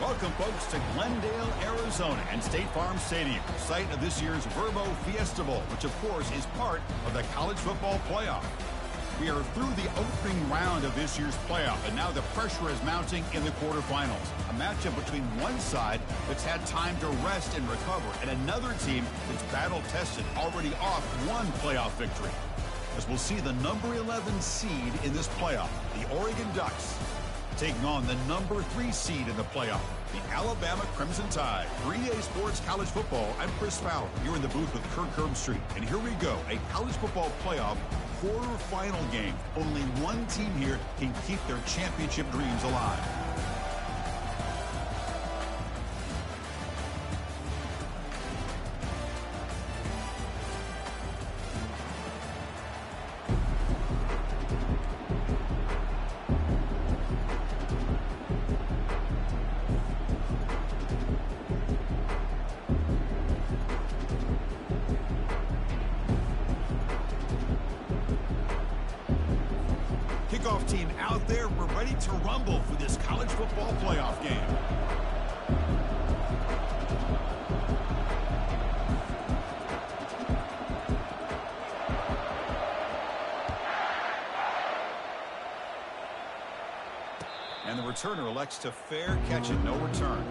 Welcome, folks, to Glendale, Arizona, and State Farm Stadium, site of this year's Verbo Fiesta Bowl, which, of course, is part of the college football playoff. We are through the opening round of this year's playoff, and now the pressure is mounting in the quarterfinals. A matchup between one side that's had time to rest and recover, and another team that's battle-tested, already off one playoff victory. As we'll see the number 11 seed in this playoff, the Oregon Ducks, taking on the number 3 seed in the playoff, the Alabama Crimson Tide. For EA Sports College Football, I'm Chris Fowler. You're in the booth with Kirk Herbstreit. And here we go, a college football playoff quarterfinal game. Only one team here can keep their championship dreams alive. Kickoff team out there. We're ready to rumble for this college football playoff game. And the returner elects to fair catch it, no return.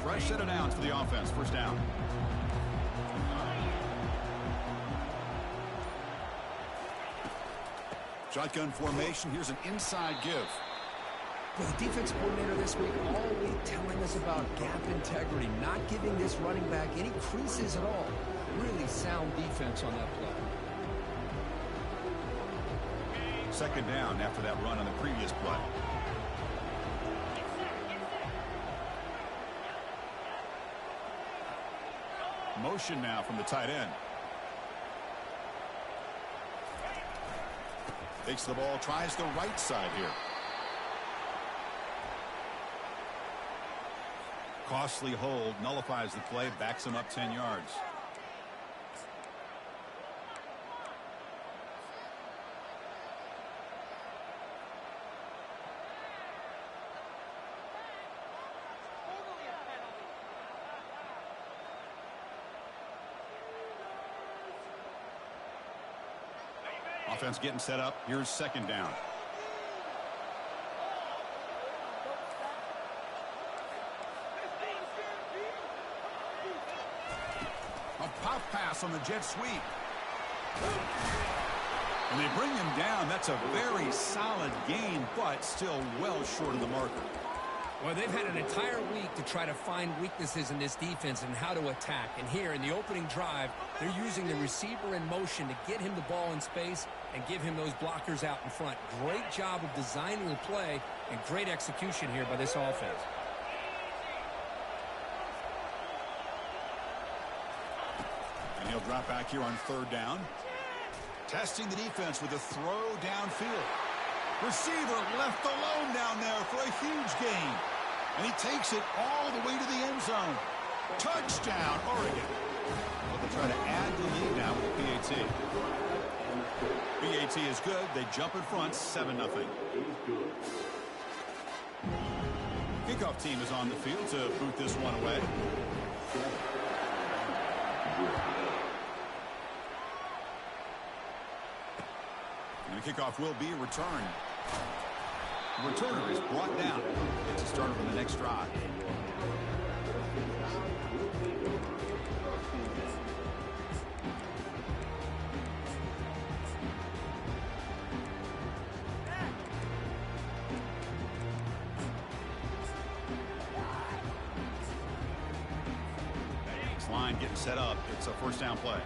Fresh set of downs for the offense. First down. Shotgun formation. Here's an inside give. Well, the defense coordinator this week all week telling us about gap integrity, not giving this running back any creases at all. Really sound defense on that play. Second down after that run on the previous play. Motion now from the tight end. Takes the ball, tries the right side here. Costly hold, nullifies the play, backs him up 10 yards. Offense getting set up. Here's second down. A pop pass on the jet sweep. And they bring him down. That's a very solid gain, but still well short of the marker. Well, they've had an entire week to try to find weaknesses in this defense and how to attack. And here in the opening drive, they're using the receiver in motion to get him the ball in space and give him those blockers out in front. Great job of designing the play and great execution here by this offense. And he'll drop back here on third down. Testing the defense with a throw downfield. Receiver left alone down there for a huge gain. And he takes it all the way to the end zone. Touchdown, Oregon. Well, they'll try to add the lead now with the PAT. PAT is good. They jump in front, 7-0. Kickoff team is on the field to boot this one away. And the kickoff will be returned. The returner is brought down to start on the next drive. This line getting set up. It's a first down play.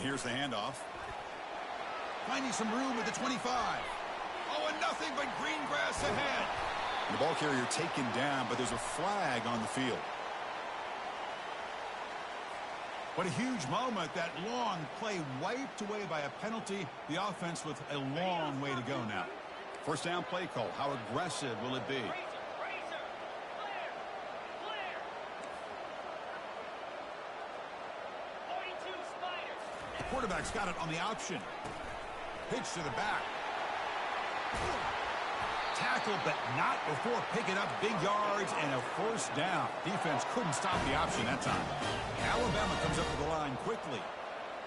Here's the handoff. Finding some room at the 25. Oh, and nothing but green grass ahead. The ball carrier taken down, but there's a flag on the field. What a huge moment. That long play wiped away by a penalty. The offense with a long way to go now. First down play call. How aggressive will it be? Quarterback's got it on the option. Pitch to the back. Tackle, but not before picking up big yards and a first down. Defense couldn't stop the option that time. Alabama comes up with the line quickly.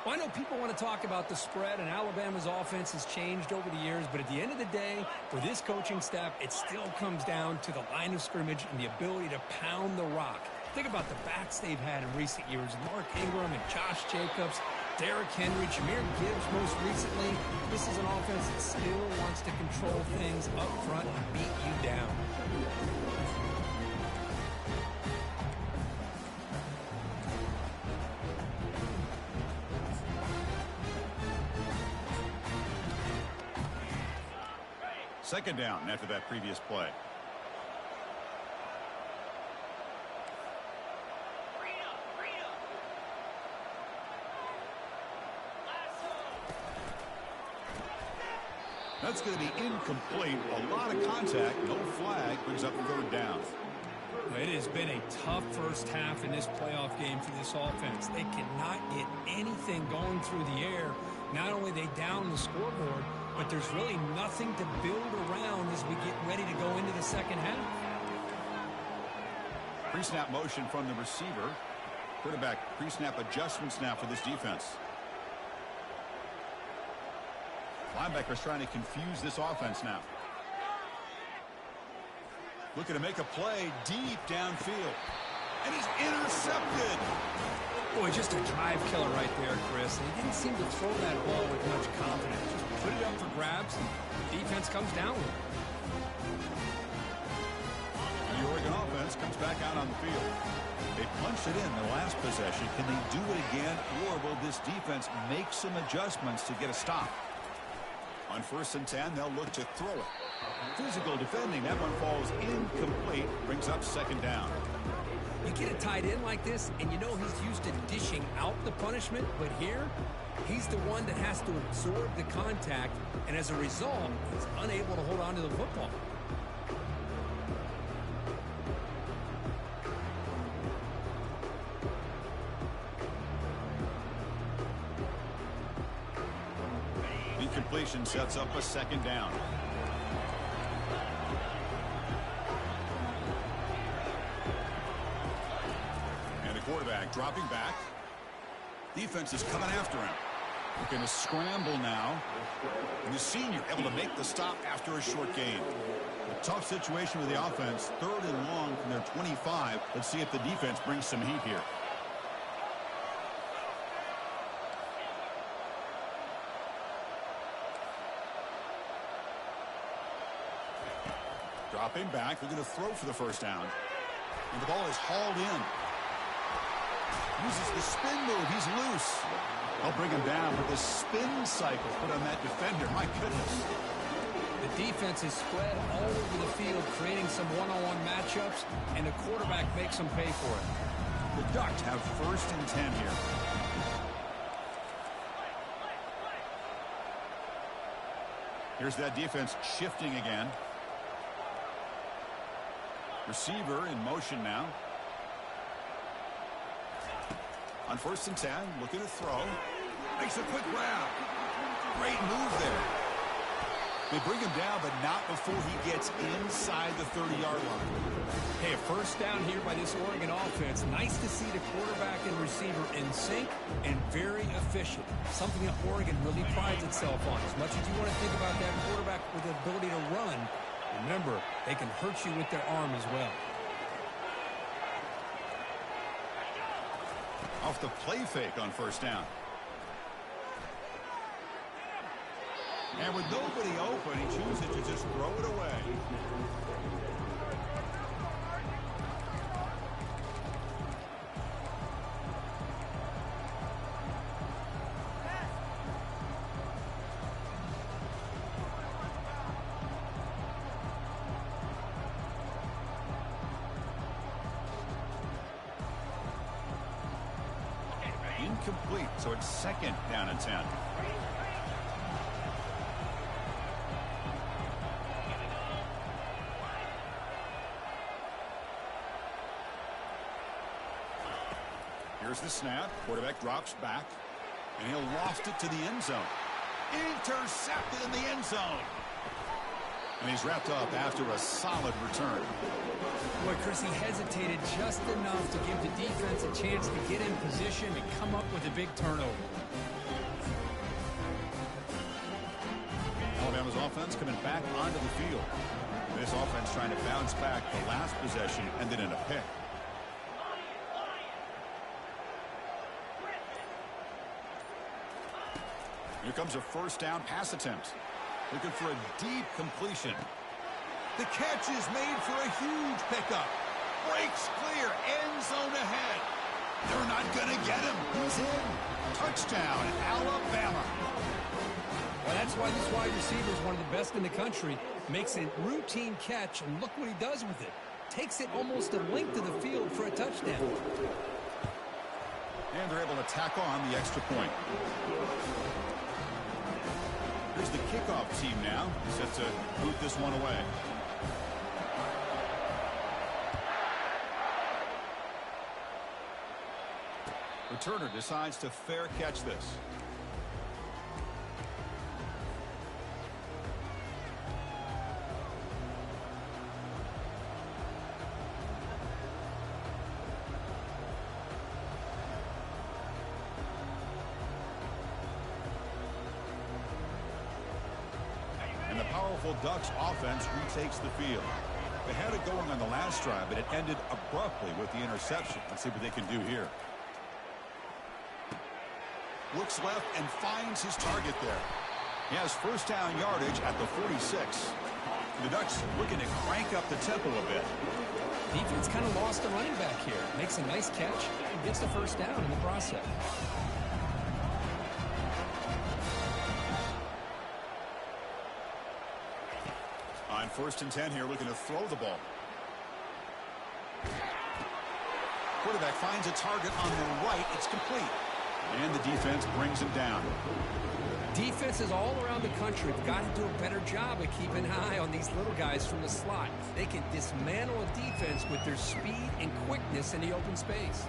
Well, I know people want to talk about the spread, and Alabama's offense has changed over the years, but at the end of the day, for this coaching staff, it still comes down to the line of scrimmage and the ability to pound the rock. Think about the backs they've had in recent years. Mark Ingram and Josh Jacobs, Derrick Henry, Jahmyr Gibbs most recently. This is an offense that still wants to control things up front and beat you down. Second down after that previous play. That's going to be incomplete. A lot of contact. No flag. Brings up third down. It has been a tough first half in this playoff game for this offense. They cannot get anything going through the air. Not only are they down the scoreboard, but there's really nothing to build around as we get ready to go into the second half. Pre-snap motion from the receiver. Quarterback pre-snap adjustments now for this defense. Linebackers trying to confuse this offense now. Looking to make a play deep downfield. And he's intercepted. Boy, just a drive killer right there, Chris. And he didn't seem to throw that ball with much confidence. Just put it up for grabs, and the defense comes down with it. The Oregon offense comes back out on the field. They punched it in the last possession. Can they do it again, or will this defense make some adjustments to get a stop? On 1st and 10, they'll look to throw it. Physical defending. That one falls incomplete. Brings up second down. You get a tight end like this, and you know he's used to dishing out the punishment, but here, he's the one that has to absorb the contact, and as a result, he's unable to hold on to the football. Incompletion sets up a second down. And the quarterback dropping back. Defense is coming after him. Looking to scramble now. And the senior able to make the stop after a short gain. A tough situation with the offense. 3rd and long from their 25. Let's see if the defense brings some heat here. Dropping back, they're going to throw for the first down. And the ball is hauled in. Uses the spin move, he's loose. They'll bring him down with the spin cycle put on that defender. My goodness. The defense is spread all over the field, creating some one-on-one matchups, and the quarterback makes them pay for it. The Ducks have 1st and 10 here. Here's that defense shifting again. Receiver in motion now. On 1st and 10, looking to throw. Makes a quick grab. Great move there. They bring him down, but not before he gets inside the 30-yard line. Hey, a first down here by this Oregon offense. Nice to see the quarterback and receiver in sync and very efficient. Something that Oregon really prides itself on. As much as you want to think about that quarterback with the ability to run, remember, they can hurt you with their arm as well. Off the play fake on 1st down. And with nobody open, he chooses to just throw it away. incomplete, so it's 2nd down and 10. Here's the snap. Quarterback drops back, and he'll loft it to the end zone. Intercepted in the end zone. And he's wrapped up after a solid return. Boy, Chris, he hesitated just enough to give the defense a chance to get in position and come up with a big turnover. Alabama's offense coming back onto the field. This offense trying to bounce back. The last possession ended in a pick. Here comes a first down pass attempt. Looking for a deep completion. The catch is made for a huge pickup. Breaks clear. End zone ahead. They're not going to get him. He's in. Touchdown, Alabama. Well, that's why this wide receiver is one of the best in the country. Makes a routine catch, and look what he does with it. Takes it almost a length of the field for a touchdown. And they're able to tack on the extra point. Here's the kickoff team now, set to boot this one away. Returner decides to fair catch this. And the powerful Ducks offense retakes the field. They had it going on the last drive, but it ended abruptly with the interception. Let's see what they can do here. Looks left and finds his target there. He has first down yardage at the 46. The Ducks looking to crank up the tempo a bit. Defense kind of lost the running back here. Makes a nice catch and gets the first down in the process. On 1st and 10 here, looking to throw the ball. Quarterback finds a target on the right. It's complete. And the defense brings him down. Defenses all around the country have got to do a better job of keeping an eye on these little guys from the slot. They can dismantle a defense with their speed and quickness in the open space.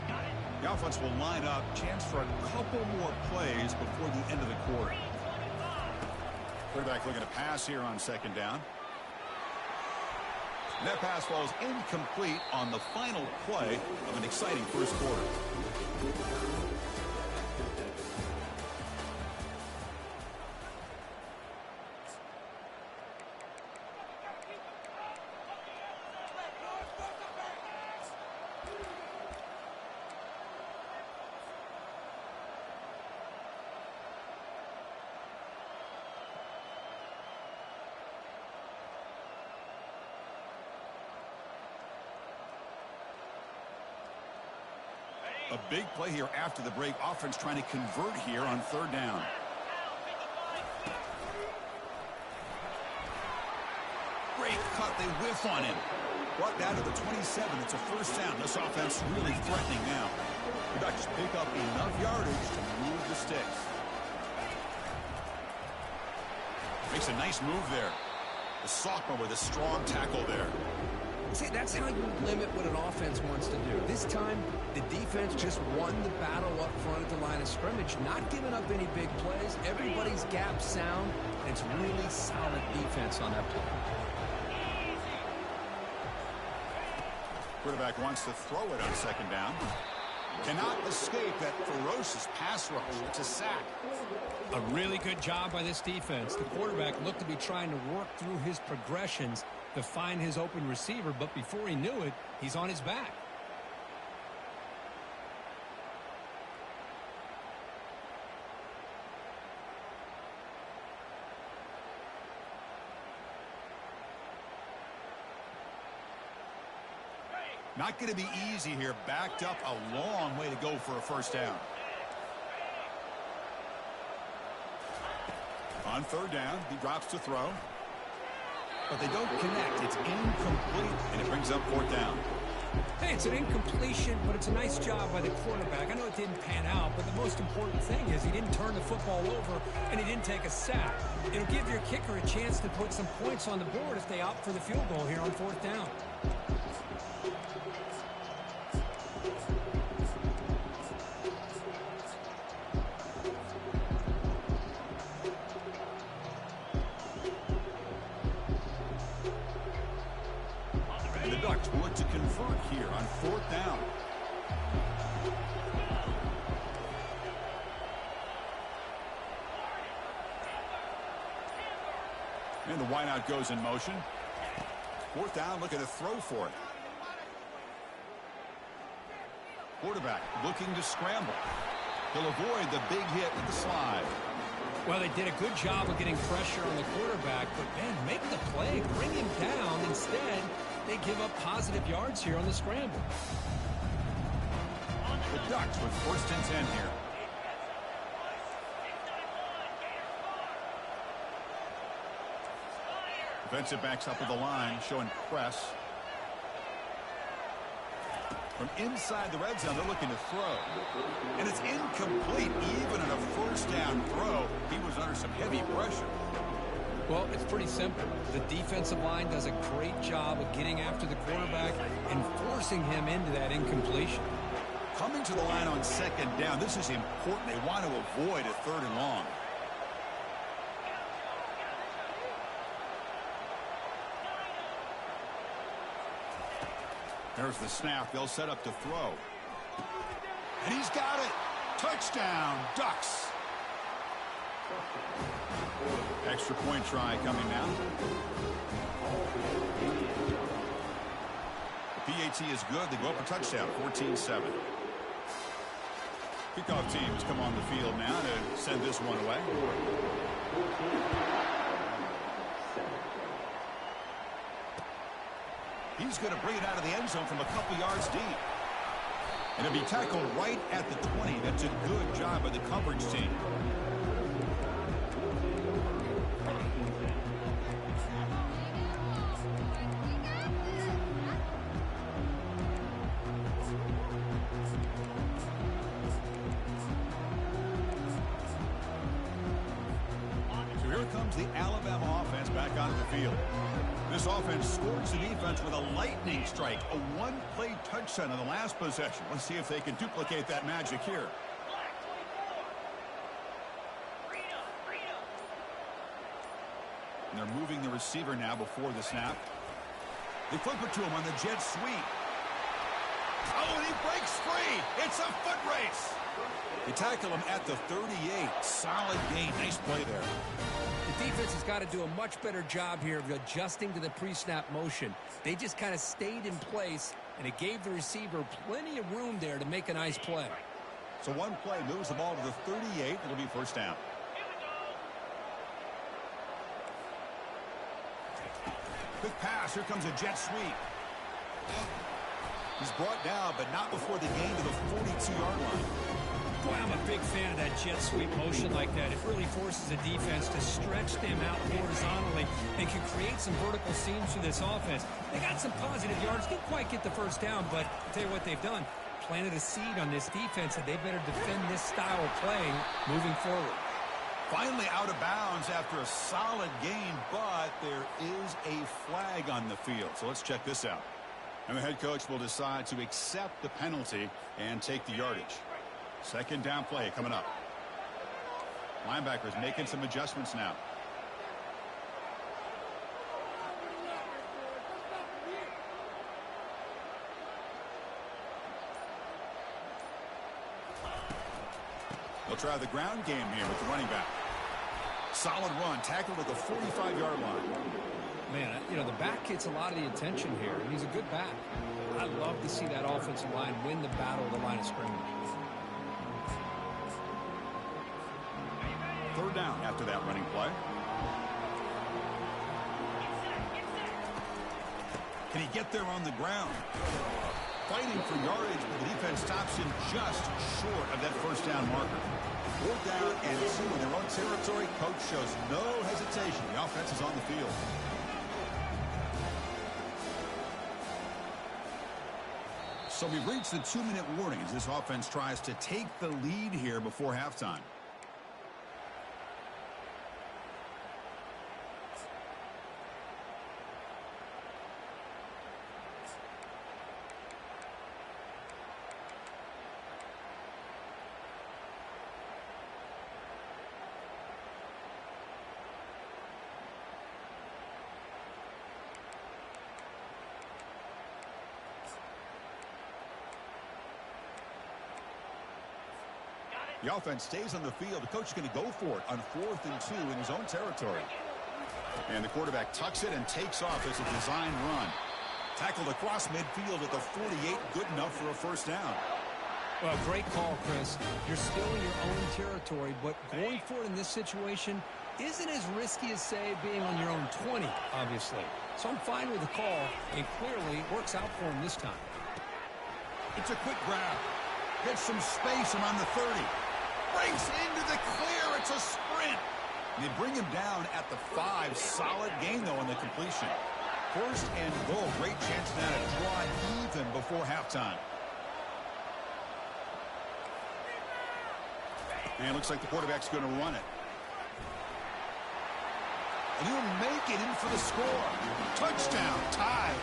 The offense will line up. Chance for a couple more plays before the end of the quarter. Quarterback looking to pass here on 2nd down. And that pass falls incomplete on the final play of an exciting first quarter. A big play here after the break. Offense trying to convert here on 3rd down. Great cut. They whiff on him. Brought down to the 27. It's a first down. This offense really threatening now. The Ducks pick up enough yardage to move the sticks. Makes a nice move there. The sophomore with a strong tackle there. See, that's how you limit what an offense wants to do. This time, the defense just won the battle up front at the line of scrimmage, not giving up any big plays. Everybody's gap sound, and it's really solid defense on that play. Quarterback wants to throw it on 2nd down. Cannot escape that ferocious pass rush. It's a sack. A really good job by this defense. The quarterback looked to be trying to work through his progressions to find his open receiver, but before he knew it, he's on his back. Not going to be easy here. Backed up a long way to go for a first down. On 3rd down, he drops to throw. But they don't connect. It's incomplete, and it brings up 4th down. Hey, it's an incompletion, but it's a nice job by the quarterback. I know it didn't pan out, but the most important thing is he didn't turn the football over and he didn't take a sack. It'll give your kicker a chance to put some points on the board if they opt for the field goal here on 4th down. The Ducks will look to convert here on 4th down. And the wideout goes in motion. 4th down, looking to throw for it. Quarterback looking to scramble. He'll avoid the big hit with the slide. Well, they did a good job of getting pressure on the quarterback, but, man, make the play, bring him down. Instead, they give up positive yards here on the scramble. The Ducks with 1st and 10 here. Defensive backs up with the line, showing press. From inside the red zone, they're looking to throw. And it's incomplete. Even on a 1st down throw, he was under some heavy pressure. Well, it's pretty simple. The defensive line does a great job of getting after the quarterback and forcing him into that incompletion. Coming to the line on 2nd down, this is important. They want to avoid a 3rd and long. There's the snap. They'll set up to throw. And he's got it. Touchdown, Ducks. Extra point try coming now. The PAT is good. They go up a touchdown, 14-7. Kickoff teams come on the field now to send this one away. He's going to bring it out of the end zone from a couple yards deep. And it'll be tackled right at the 20. That's a good job by the coverage team. So here comes the Alabama offense back onto the field. This offense scores the defense with a lightning strike, a one-play touchdown in the last possession. Let's see if they can duplicate that magic here. And they're moving the receiver now before the snap. They flip it to him on the jet sweep. Oh, and he breaks free. It's a foot race. They tackle him at the 38. Solid gain. Nice play there. The defense has got to do a much better job here of adjusting to the pre-snap motion. They just kind of stayed in place, and it gave the receiver plenty of room there to make a nice play. So one play moves the ball to the 38. It'll be 1st down. Quick pass. Here comes a jet sweep. He's brought down, but not before the gain to the 42-yard line. Boy, I'm a big fan of that jet sweep motion like that. It really forces the defense to stretch them out horizontally and can create some vertical seams for this offense. They got some positive yards. Didn't quite get the 1st down, but I'll tell you what they've done. Planted a seed on this defense, and they better defend this style of playing moving forward. Finally out of bounds after a solid gain, but there is a flag on the field. So let's check this out. And the head coach will decide to accept the penalty and take the yardage. 2nd down play coming up. Linebackers making some adjustments now. They'll try the ground game here with the running back. Solid run, tackled at the 45-yard line. Man, you know, the back gets a lot of the attention here, and he's a good back. I love to see that offensive line win the battle of the line of scrimmage. 3rd down after that running play. Can he get there on the ground? Fighting for yardage, but the defense stops him just short of that 1st down marker. 4th down and 2 in their own territory. Coach shows no hesitation. The offense is on the field. So we've reached the 2-minute warning as this offense tries to take the lead here before halftime. The offense stays on the field. The coach is going to go for it on 4th and 2 in his own territory. And the quarterback tucks it and takes off as a design run. Tackled across midfield at the 48, good enough for a first down. Well, great call, Chris. You're still in your own territory, but going for it in this situation isn't as risky as, say, being on your own 20, obviously. So I'm fine with the call, and clearly works out for him this time. It's a quick grab. Gets some space around the 30. Breaks into the clear. It's a sprint. They bring him down at the 5. Solid gain, though, on the completion. 1st and goal. Great chance now to draw even before halftime. And it looks like the quarterback's going to run it. And he'll make it in for the score. Touchdown. Tied.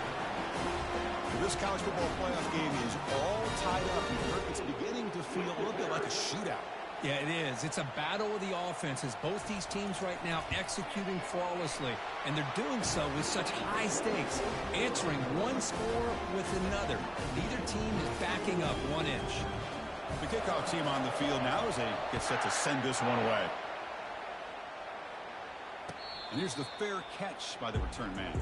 This college football playoff game is all tied up. It's beginning to feel a little bit like a shootout. Yeah, it is. It's a battle of the offenses. Both these teams right now executing flawlessly, and they're doing so with such high stakes, answering one score with another. Neither team is backing up 1 inch. The kickoff team on the field now as they get set to send this one away. And here's the fair catch by the return man.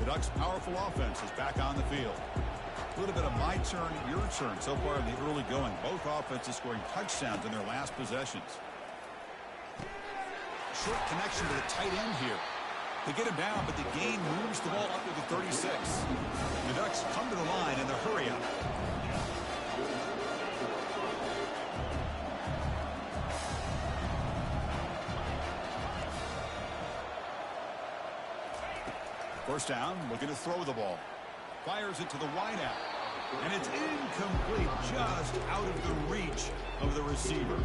Ducks' powerful offense is back on the field. A little bit of my turn, your turn so far in the early going. Both offenses scoring touchdowns in their last possessions. Short connection to the tight end here. They get him down, but the gain moves the ball up to the 36. The Ducks come to the line in the hurry-up. First down, looking to throw the ball. Fires it to the wideout. And it's incomplete, just out of the reach of the receiver.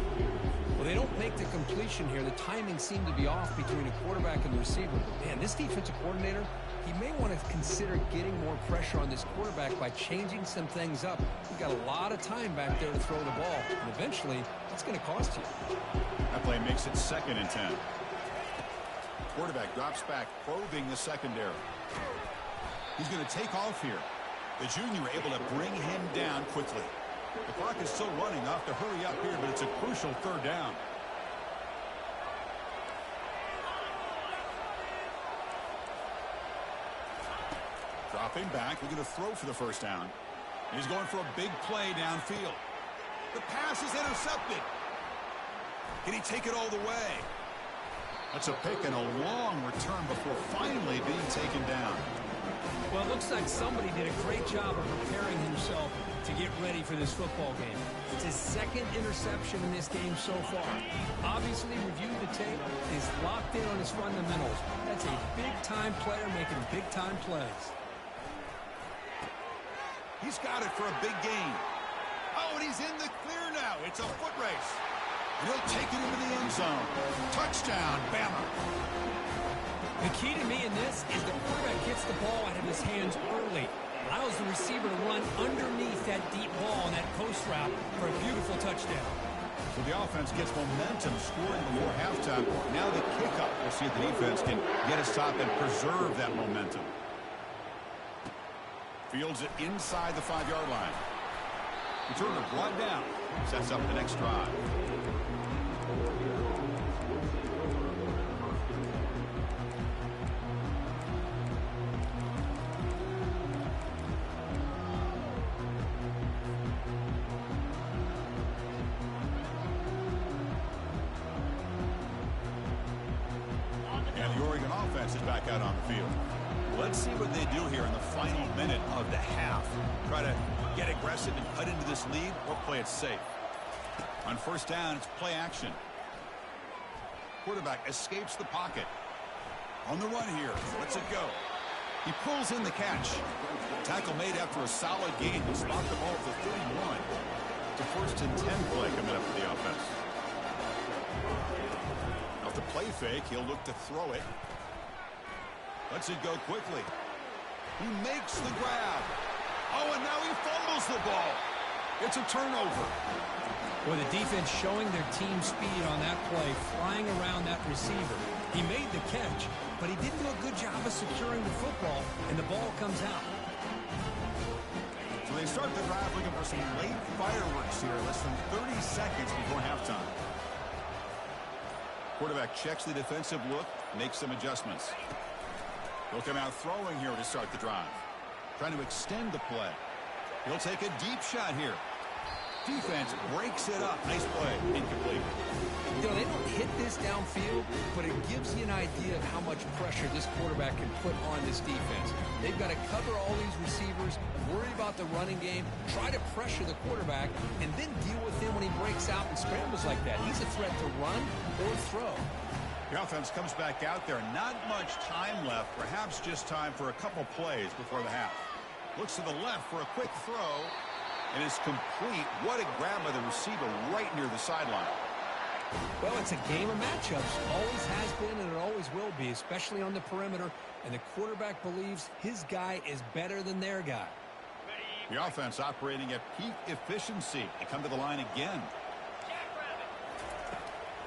Well, they don't make the completion here. The timing seemed to be off between a quarterback and the receiver. But, man, this defensive coordinator, he may want to consider getting more pressure on this quarterback by changing some things up. You've got a lot of time back there to throw the ball. And eventually, it's going to cost you. That play makes it 2nd and 10. Quarterback drops back, probing the secondary. He's going to take off here. The junior able to bring him down quickly. The clock is still running off to hurry up here, but it's a crucial 3rd down. Dropping back, looking to throw for the first down. He's going for a big play downfield. The pass is intercepted. Can he take it all the way? That's a pick and a long return before finally being taken down. Well, it looks like somebody did a great job of preparing himself to get ready for this football game. It's his 2nd interception in this game so far. Obviously reviewed the tape, is locked in on his fundamentals. That's a big-time player making big-time plays. He's got it for a big gain. Oh, and he's in the clear now. It's a foot race. And he'll take it into the end zone. Touchdown, Bama. The key to me in this is the quarterback gets the ball out of his hands early. Allows the receiver to run underneath that deep ball on that post route for a beautiful touchdown. So the offense gets momentum scoring before halftime. Now the kickoff. We'll see if the defense can get a stop and preserve that momentum. Fields it inside the 5-yard line. Returner brought down. Sets up the next drive. offense is back out on the field. Let's see what they do here in the final minute of the half. Try to get aggressive and cut into this lead or play it safe. On first down, it's play action. Quarterback escapes the pocket. On the run here. Lets it go. He pulls in the catch. Tackle made after a solid gain. He'll spot the ball at the 31. It's a first and 10 play coming up for the offense. Off the play fake, he'll look to throw it. Lets it go quickly. He makes the grab. Oh, and now he fumbles the ball. It's a turnover. Well, the defense showing their team speed on that play, flying around that receiver. He made the catch, but he didn't do a good job of securing the football, and the ball comes out. So they start the drive looking for some late fireworks here, less than 30 seconds before halftime. Quarterback checks the defensive look, makes some adjustments. He'll come out throwing here to start the drive. Trying to extend the play. He'll take a deep shot here. Defense breaks it up. Nice play. Incomplete. You know, they don't hit this downfield, but it gives you an idea of how much pressure this quarterback can put on this defense. They've got to cover all these receivers, worry about the running game, try to pressure the quarterback, and then deal with him when he breaks out and scrambles like that. He's a threat to run or throw. The offense comes back out there. Not much time left. Perhaps just time for a couple plays before the half. Looks to the left for a quick throw. And it's complete. What a grab by the receiver right near the sideline. Well, it's a game of matchups. Always has been and it always will be, especially on the perimeter. And the quarterback believes his guy is better than their guy. The offense operating at peak efficiency. They come to the line again.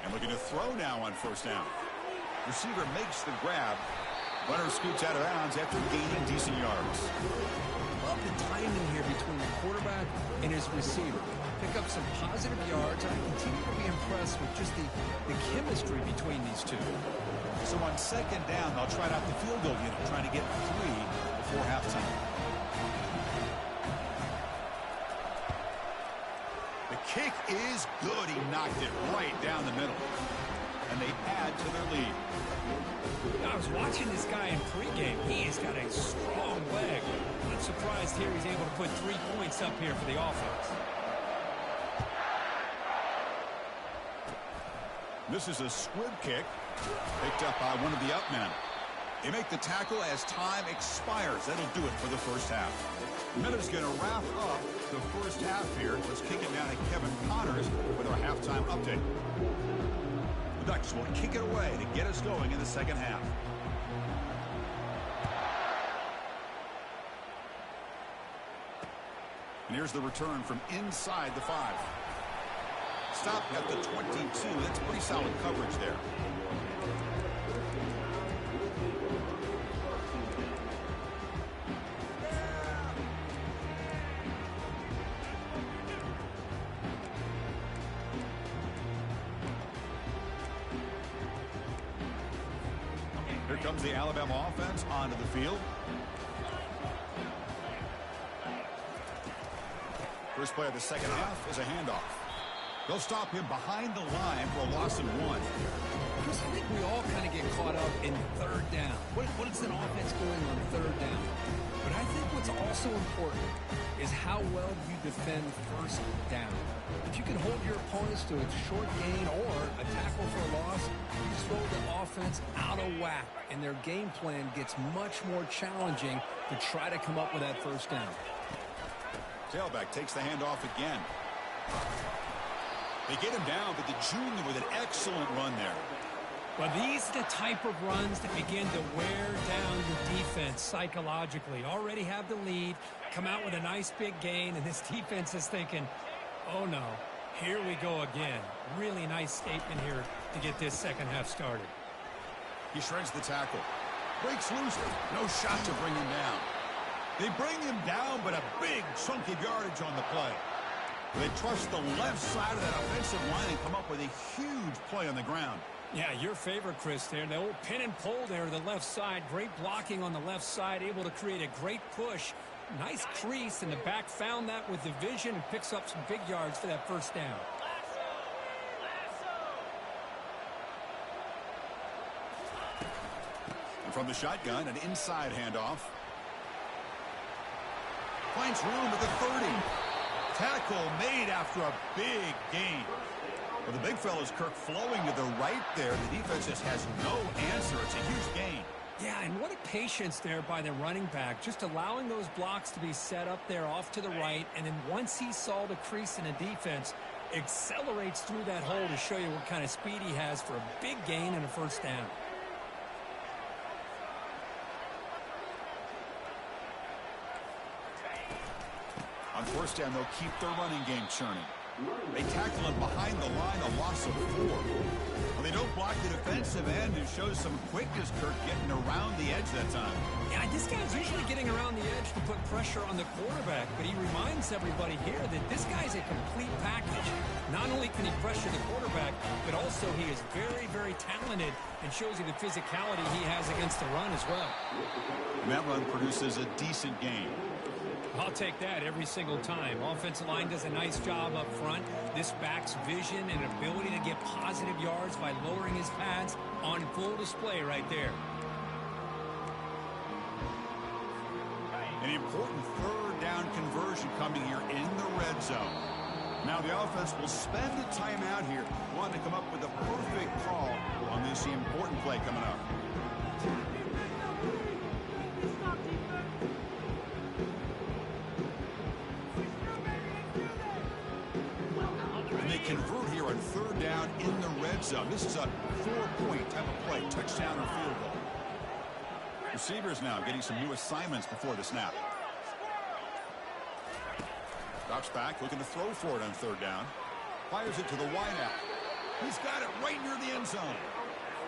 And looking to throw now on first down. Receiver makes the grab. Runner scoots out of bounds after gaining decent yards. Love the timing here between the quarterback and his receiver. Pick up some positive yards, and I continue to be impressed with just the chemistry between these two. So on second down, they'll try out the field goal unit, trying to get 3 before halftime. The kick is good. He knocked it right down the middle. And they add to their lead. I was watching this guy in pregame. He has got a strong leg. I'm surprised here he's able to put 3 points up here for the offense. This is a squib kick picked up by one of the up men. They make the tackle as time expires. That'll do it for the first half. Miller's going to wrap up the first half here. Let's kick it down to Kevin Connors with our halftime update. The Ducks will kick it away to get us going in the second half. And here's the return from inside the 5. Stop at the 22. That's pretty solid coverage there. Here comes the Alabama offense onto the field. First play of the second half is a handoff. They'll stop him behind the line for a loss of 1. Chris, I think we all kind of get caught up in third down. What is an offense doing on third down? But I think what's also important is how well you defend first down. If you can hold your opponents to a short gain or a tackle for a loss, you throw the offense out of whack, and their game plan gets much more challenging to try to come up with that first down. Tailback takes the handoff again. They get him down, but the junior with an excellent run there. Well, these are the type of runs that begin to wear down the defense psychologically. Already have the lead, come out with a nice big gain, and this defense is thinking, oh no, here we go again. Really nice statement here to get this second half started. He shreds the tackle. Breaks loose. No shot to bring him down. They bring him down, but a big chunk of yardage on the play. They trust the left side of that offensive line and come up with a huge play on the ground. Yeah, your favorite, Chris, there. The old pin and pull there to the left side. Great blocking on the left side, able to create a great push. Nice crease, and the back found that with the vision and picks up some big yards for that first down. From the shotgun, an inside handoff. Finds room at the 30. Tackle made after a big gain. Well, the big fella's Kirk flowing to the right there. The defense just has no answer. It's a huge gain. Yeah, and what a patience there by the running back, just allowing those blocks to be set up there off to the right, and then once he saw the crease in the defense, accelerates through that hole to show you what kind of speed he has for a big gain and a first down. On first down, they'll keep their running game churning. They tackle him behind the line, a loss of 4. Well, they don't block the defensive end, who shows some quickness, Kirk, getting around the edge that time. Yeah, this guy's usually getting around the edge to put pressure on the quarterback, but he reminds everybody here that this guy's a complete package. Not only can he pressure the quarterback, but also he is very, very talented and shows you the physicality he has against the run as well. And that run produces a decent game. I'll take that every single time. Offensive line does a nice job up front. This back's vision and ability to get positive yards by lowering his pads on full display right there. An important third down conversion coming here in the red zone. Now the offense will spend a timeout here, wanting to come up with a perfect call on this important play coming up. Convert here on third down in the red zone. This is a 4-point type of play, touchdown or field goal. Receivers now getting some new assignments before the snap. Drops back, looking to throw for it on third down. Fires it to the wideout. He's got it right near the end zone.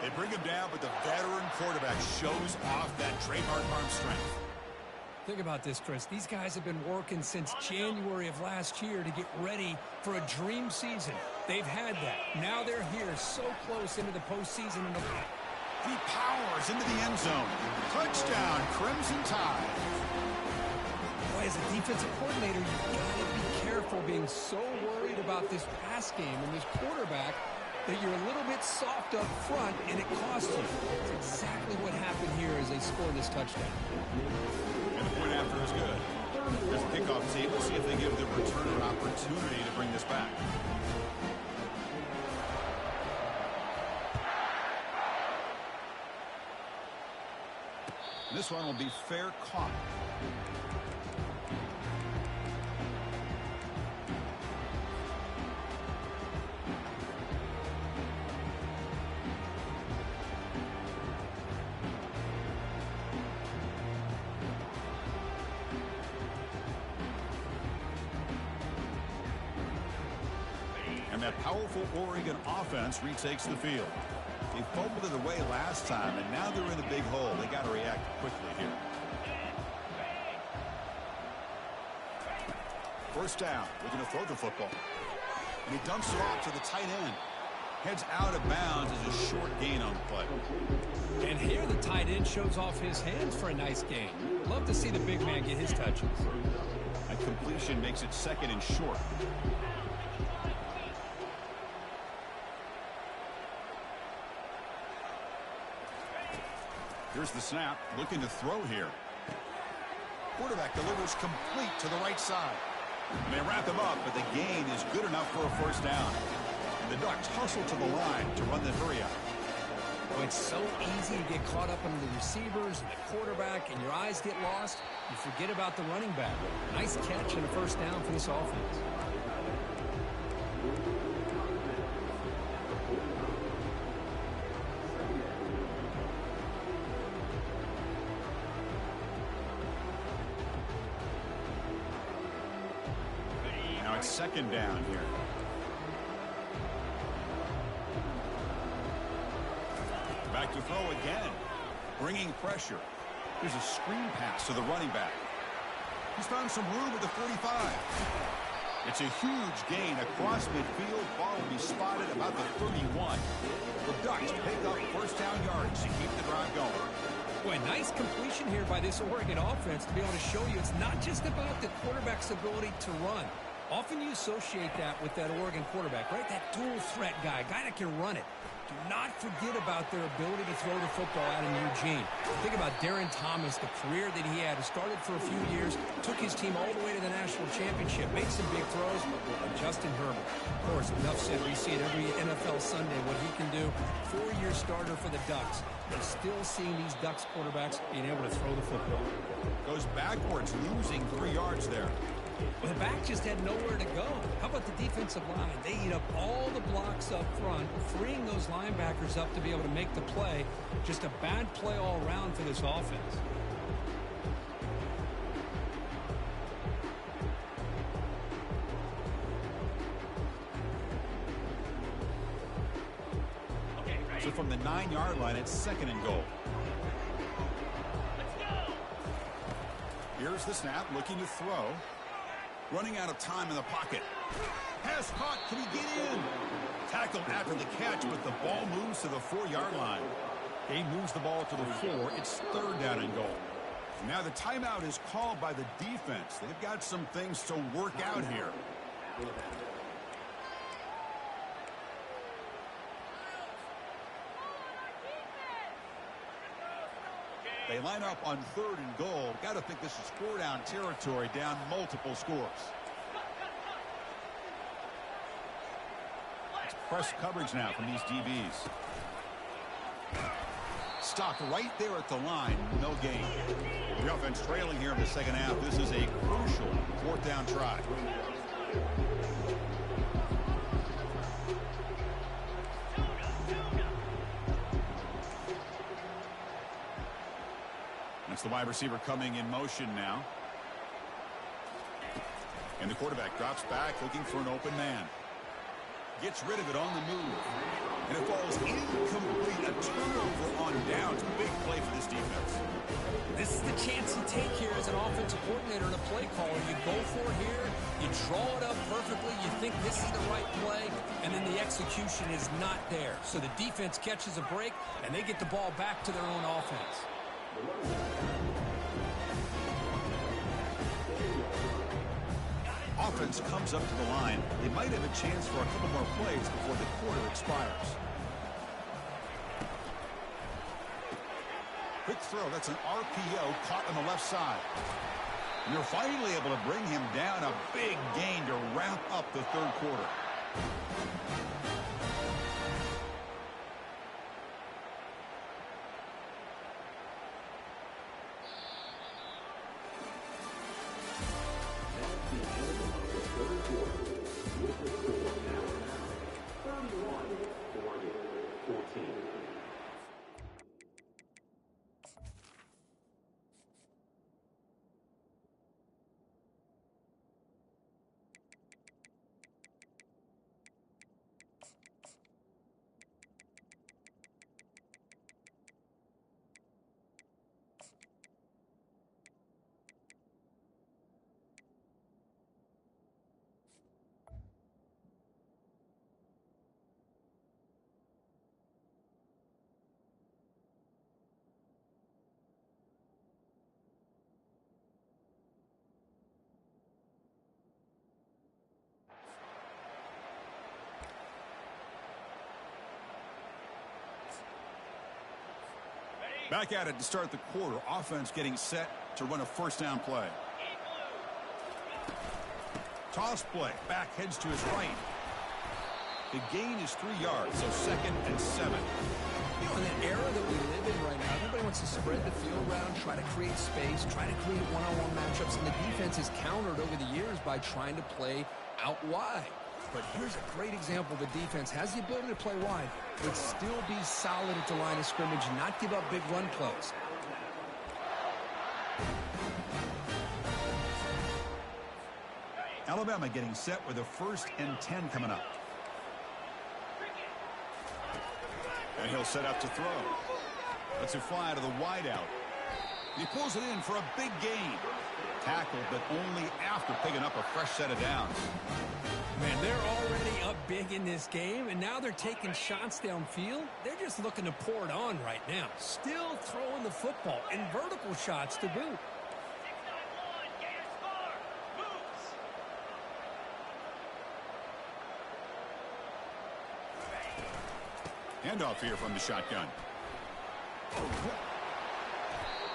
They bring him down, but the veteran quarterback shows off that trademark arm strength. Think about this, Chris. These guys have been working since January of last year to get ready for a dream season. They've had that. Now they're here so close into the postseason. He powers into the end zone. Touchdown, Crimson Tide. Boy, as a defensive coordinator, you've got to be careful being so worried about this pass game and this quarterback that you're a little bit soft up front and it costs you. It's exactly what happened here as they score this touchdown. And the point after is good. There's a kickoff team. We'll see if they give the returner an opportunity to bring this back. This one will be fair caught. That powerful Oregon offense retakes the field. They fumbled it away last time, and now they're in a big hole. They got to react quickly here. First down. Looking to throw the football. And he dumps it off to the tight end. Heads out of bounds as a short gain on the play. And here the tight end shows off his hands for a nice gain. Love to see the big man get his touches. A completion makes it second and short. Here's the snap, looking to throw here. Quarterback delivers complete to the right side. And they wrap him up, but the gain is good enough for a first down. And the Ducks hustle to the line to run the hurry out. Oh, it's so easy to get caught up in the receivers and the quarterback, and your eyes get lost. You forget about the running back. Nice catch and a first down for this offense. Second down here. Back to throw again. Bringing pressure. Here's a screen pass to the running back. He's found some room at the 45. It's a huge gain across midfield. Ball will be spotted about the 31. The Ducks pick up first down yards to keep the drive going. Boy, nice completion here by this Oregon offense to be able to show you it's not just about the quarterback's ability to run. Often you associate that with that Oregon quarterback, right? That dual threat guy that can run it. Do not forget about their ability to throw the football out in Eugene. Think about Darren Thomas, the career that he had. He started for a few years, took his team all the way to the national championship, made some big throws. And Justin Herbert, of course, enough said. We see it every NFL Sunday, what he can do. 4-year starter for the Ducks. But still seeing these Ducks quarterbacks being able to throw the football. Goes backwards, losing 3 yards there. Well, the back just had nowhere to go. How about the defensive line? They eat up all the blocks up front, freeing those linebackers up to be able to make the play. Just a bad play all around for this offense. So from the 9-yard line, it's 2nd and goal. Let's go. Here's the snap, looking to throw. Running out of time in the pocket. Pass caught. Can he get in? Tackled after the catch, but the ball moves to the 4-yard line. He moves the ball to the 4. It's 3rd down and goal. Now the timeout is called by the defense. They've got some things to work out here. They line up on 3rd and goal. Got to think this is 4-down territory, down multiple scores. It's press coverage now from these DBs. Stopped right there at the line. No gain. The offense trailing here in the second half. This is a crucial 4th down try. That's the wide receiver coming in motion now. And the quarterback drops back looking for an open man. Gets rid of it on the move. And it falls incomplete. A turnover on downs. Big play for this defense. This is the chance you take here as an offensive coordinator and a play caller. You go for it here. You draw it up perfectly. You think this is the right play. And then the execution is not there. So the defense catches a break, and they get the ball back to their own offense. Offense comes up to the line. They might have a chance for a couple more plays before the quarter expires. Quick throw. That's an RPO caught on the left side. And they're finally able to bring him down. A big gain to wrap up the 3rd quarter. Back at it to start the quarter. Offense getting set to run a 1st down play. Toss play. Back heads to his right. The gain is 3 yards, so 2nd and 7. You know, in that era that we live in right now, everybody wants to spread the field around, try to create space, try to create one-on-one matchups, and the defense is countered over the years by trying to play out wide. But here's a great example. The defense has the ability to play wide, but still be solid at the line of scrimmage, not give up big run plays. Alabama getting set with a 1st and 10 coming up. And he'll set up to throw. Lets it fly to the wideout. He pulls it in for a big gain. Tackled, but only after picking up a fresh set of downs. Man, they're already up big in this game, and now they're taking shots downfield. They're just looking to pour it on right now. Still throwing the football, and vertical shots to boot. Handoff here from the shotgun.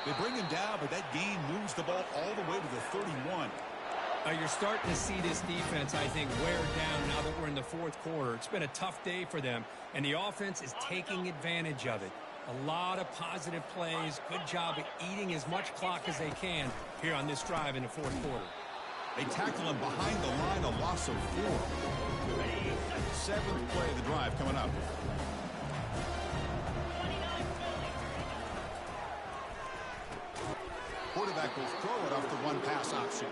They bring him down, but that gain moves the ball all the way to the 31. You're starting to see this defense, I think, wear down now that we're in the fourth quarter. It's been a tough day for them, and the offense is taking advantage of it. A lot of positive plays. Good job of eating as much clock as they can here on this drive in the fourth quarter. They tackle him behind the line, a loss of 4. 7th play of the drive coming up. Quarterback will throw it off the one-pass option.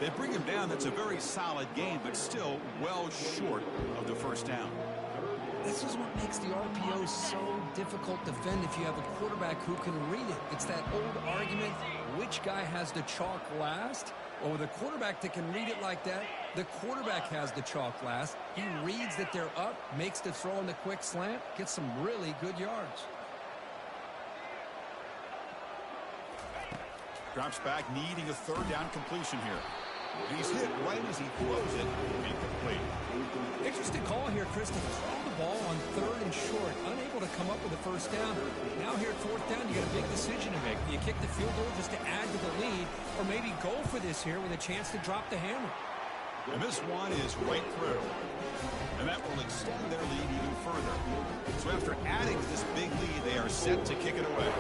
They bring him down. That's a very solid game, but still well short of the first down. This is what makes the RPO so difficult to defend if you have a quarterback who can read it. It's that old argument, which guy has the chalk last? Well, with a quarterback that can read it like that, the quarterback has the chalk last. He reads that they're up, makes the throw in the quick slant, gets some really good yards. Drops back, needing a 3rd down completion here. And he's hit right as he throws it. Incomplete. Interesting call here, Chris, to throw the ball on 3rd and short. Unable to come up with a first down. Now here at 4th down, you got a big decision to make. Do you kick the field goal just to add to the lead, or maybe go for this here with a chance to drop the hammer? And this one is right through. And that will extend their lead even further. So after adding to this big lead, they are set to kick it away.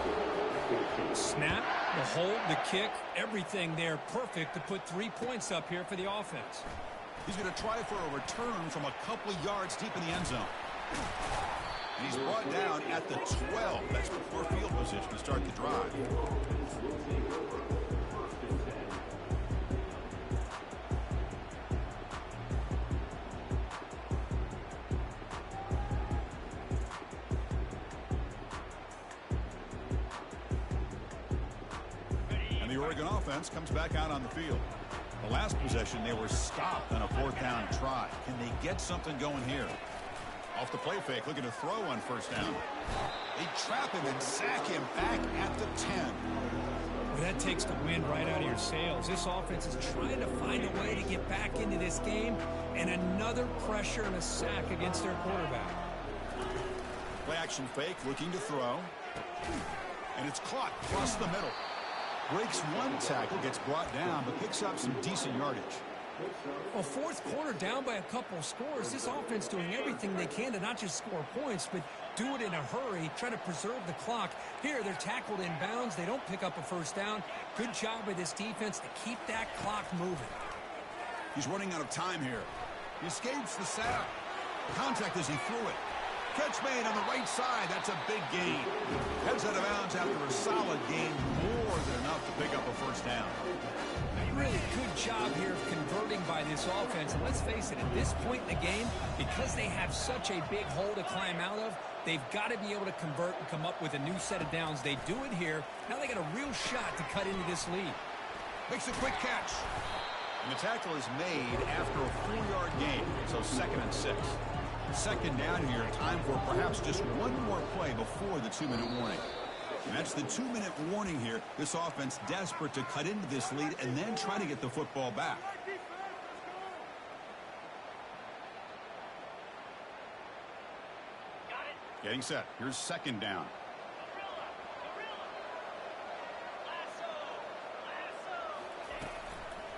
Snap, the hold, the kick, everything there perfect to put 3 points up here for the offense. He's going to try for a return from a couple of yards deep in the end zone. And he's brought down at the 12. That's poor field position to start the drive. And the Oregon offense comes back out on the field. The last possession, they were stopped on a 4th down try. Can they get something going here? Off the play fake, looking to throw on 1st down. They trap him and sack him back at the 10. Well, that takes the wind right out of your sails. This offense is trying to find a way to get back into this game, and another pressure and a sack against their quarterback. Play action fake, looking to throw. And it's caught across the middle. Breaks one tackle, gets brought down, but picks up some decent yardage. Well, 4th quarter down by a couple of scores. This offense doing everything they can to not just score points, but do it in a hurry, try to preserve the clock. Here, they're tackled in bounds. They don't pick up a first down. Good job by this defense to keep that clock moving. He's running out of time here. He escapes the sack. Contact as he threw it. Catch made on the right side. That's a big gain. Heads out of bounds after a solid gain, more than enough to pick up a first down. Really good job here of converting by this offense. And let's face it, at this point in the game, because they have such a big hole to climb out of, they've got to be able to convert and come up with a new set of downs. They do it here. Now they got a real shot to cut into this lead. Makes a quick catch. And the tackle is made after a 4-yard gain. So 2nd and 6. 2nd down here, time for perhaps just one more play before the 2-minute warning. And that's the 2-minute warning here. This offense desperate to cut into this lead and then try to get the football back. Getting set. Here's 2nd down.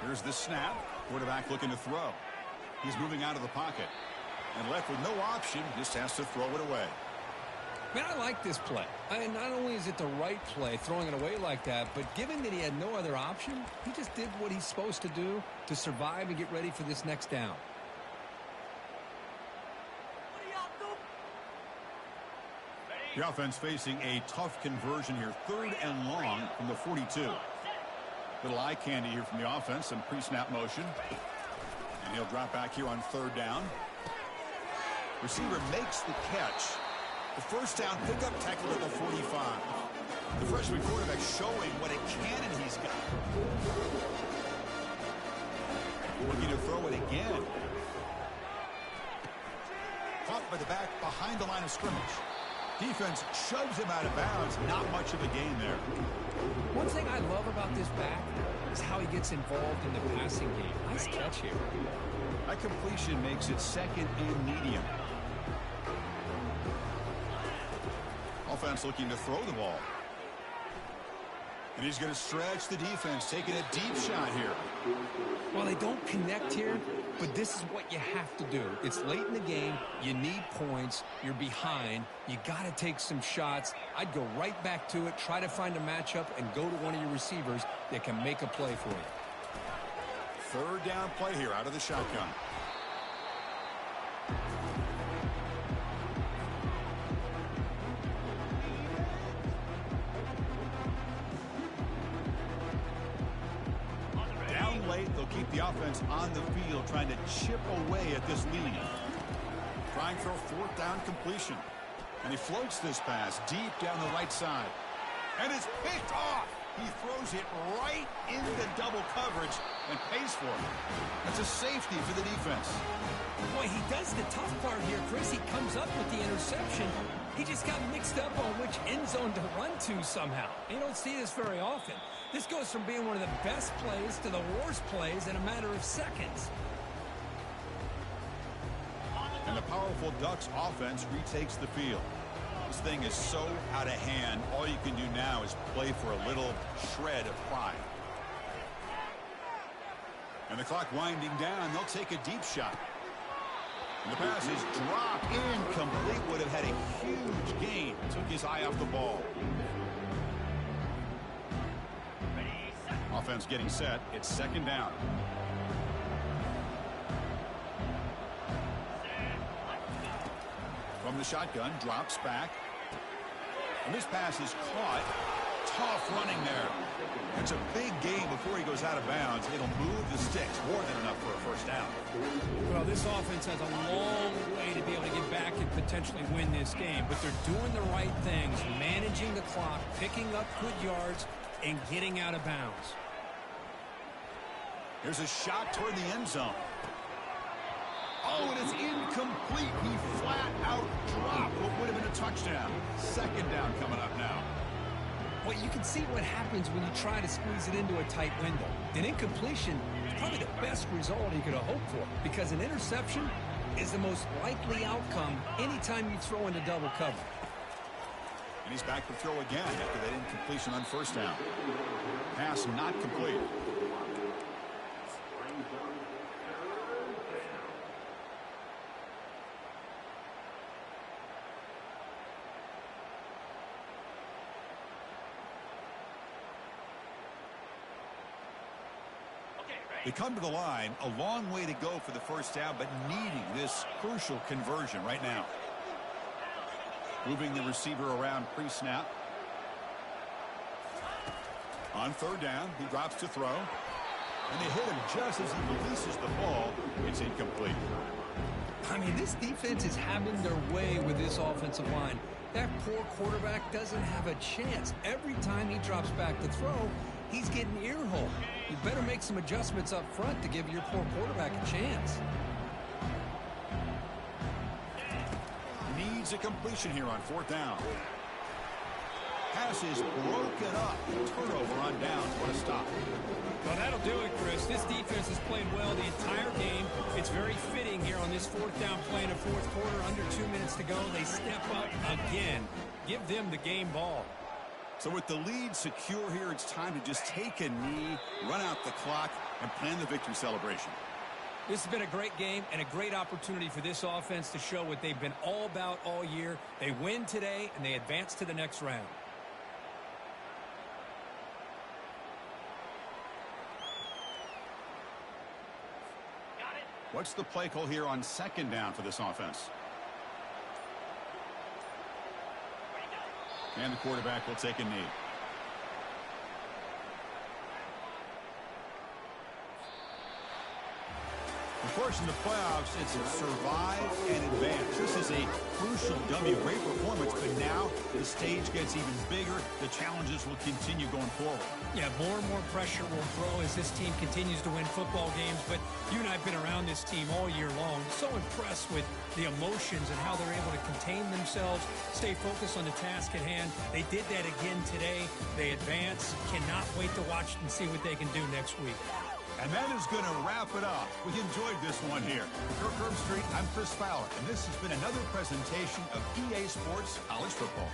Here's the snap. Quarterback looking to throw. He's moving out of the pocket. And left with no option, just has to throw it away. Man, I like this play. Not only is it the right play, throwing it away like that, but given that he had no other option, he just did what he's supposed to do to survive and get ready for this next down. The offense facing a tough conversion here. 3rd and long from the 42. Little eye candy here from the offense. Some pre-snap motion. And he'll drop back here on 3rd down. Receiver makes the catch. The first down pickup tackle at the 45. The freshman quarterback showing what a cannon he's got. Looking to throw it again. Caught by the back behind the line of scrimmage. Defense shoves him out of bounds. Not much of a gain there. One thing I love about this back is how he gets involved in the passing game. Nice catch here. That completion makes it 2nd and medium. offense looking to throw the ball. And he's going to stretch the defense, taking a deep shot here. Well, they don't connect here, but this is what you have to do. It's late in the game. You need points. You're behind. You got to take some shots. I'd go right back to it, try to find a matchup, and go to one of your receivers that can make a play for you. Third down play here out of the shotgun. Down late, they'll keep the offense on the field, trying to chip away at this lead. Trying for a fourth down completion. And he floats this pass deep down the right side. And it's picked off. He throws it right into double coverage and pays for it. That's a safety for the defense. Boy, he does the tough part here, Chris. He comes up with the interception. He just got mixed up on which end zone to run to somehow. You don't see this very often. This goes from being one of the best plays to the worst plays in a matter of seconds. And the powerful Ducks offense retakes the field. This thing is so out of hand, all you can do now is play for a little shred of pride. And the clock winding down, they'll take a deep shot. And the pass is dropped incomplete. Would have had a huge gain. Took his eye off the ball. Offense getting set. It's second down. From the shotgun, drops back. And this pass is caught. Tough running there. It's a big gain before he goes out of bounds. It'll move the sticks. More than enough for a first down. Well, this offense has a long way to be able to get back and potentially win this game. But they're doing the right things, managing the clock, picking up good yards, and getting out of bounds. Here's a shot toward the end zone. Oh, and it's incomplete. He flat out dropped what would have been a touchdown. Second down coming up now. Well, you can see what happens when you try to squeeze it into a tight window. An incompletion is probably the best result he could have hoped for, because an interception is the most likely outcome anytime you throw into double cover. And he's back to throw again after that incompletion on first down. Pass not complete. They come to the line, a long way to go for the first down, but needing this crucial conversion right now. Moving the receiver around pre-snap. On third down, he drops to throw. And they hit him just as he releases the ball. It's incomplete. I mean, this defense is having their way with this offensive line. That poor quarterback doesn't have a chance. Every time he drops back to throw, he's getting ear-hole. You better make some adjustments up front to give your poor quarterback a chance. Needs a completion here on fourth down. Pass is broken up. Turnover on downs. What a stop. Well, that'll do it, Chris. This defense has played well the entire game. It's very fitting here on this fourth down play in the fourth quarter. Under 2 minutes to go, they step up again. Give them the game ball. So with the lead secure here, it's time to just take a knee, run out the clock, and plan the victory celebration. This has been a great game and a great opportunity for this offense to show what they've been all about all year. They win today, and they advance to the next round. What's the play call here on second down for this offense? And the quarterback will take a knee. Of course, in the playoffs, it's survive and advance. This is a crucial W. Great performance, but now the stage gets even bigger. The challenges will continue going forward. Yeah, more and more pressure will grow as this team continues to win football games. But you and I have been around this team all year long. So impressed with the emotions and how they're able to contain themselves, stay focused on the task at hand. They did that again today. They advance. Cannot wait to watch and see what they can do next week. And that is going to wrap it up. We enjoyed this one here. For Kirk Street, I'm Chris Fowler, and this has been another presentation of EA Sports College Football.